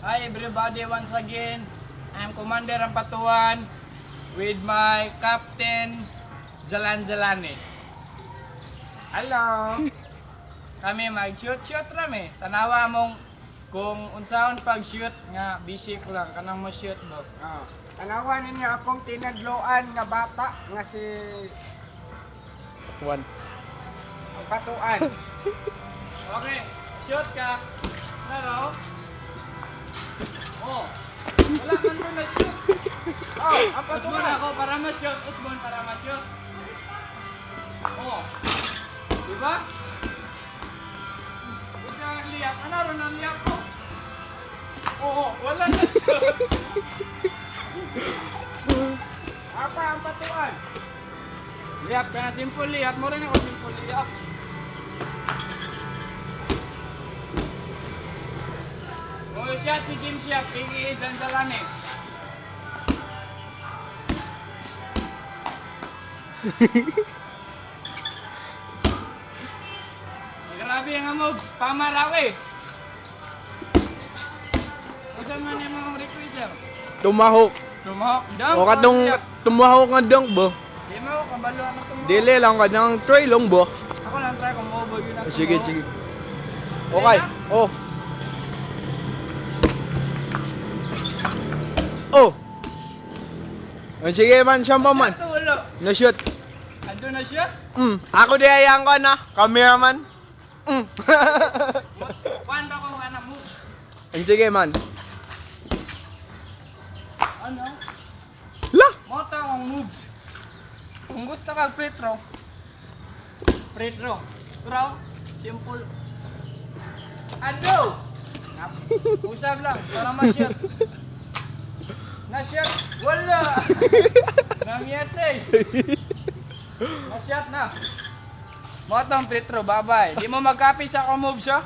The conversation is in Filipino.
Hi everybody, once again, I'm Commander Ampatuan with my Captain Jalan Jalani. Hello. Kami mag-shoot rami. Tanawa mong kung unsaon pag-shoot nga bisik lang kanang mo shoot do. Tanawa ninyo akong tinadloan nga bata nga si One. Patuan. Okay, shoot ka. Naro. Oh. Wala man ko na shoot. Oh, ang Usbon Patuan. ako para ma-shoot. Usbon para ma-shoot. Oh. Diba? Isa ang liyap. Ano ron ang liyap ko? Oo, wala na shoot. Apa ang Patuan? Liyap, kaya simple liyap. Mo rin ako simple liyap. Oh, shot si Jim Shop. Pingi dyan sa lani. Grabe nga moves. Pamarawi. Usan man yung mga requester. Tumahok. Lumahok. Dang. O katong tumahok nga dong bo. Di mo, kabalo ano tumahok. Dili lang ka ng try long bo. Ako lang try kung maubo yun ako. Sige, sige. Okay. Oh. Oh. Sige man siya pa man. Sa tulo. Na-shoot. Ando na siya. Ako di ayang ko na. Cameraman. Kuhan ba kung anak moves? Sige man. Ano? La. Moto akong moves. Kung gusto kag free throw. Free throw. Throw. Simple. Ando! Usap lang. Para ma-shoot. Na-shoot. Wala! Nangyete. Na-shoot na. Moto ang free throw. Bye-bye. Di mo mag-copy sa akong moves, ha?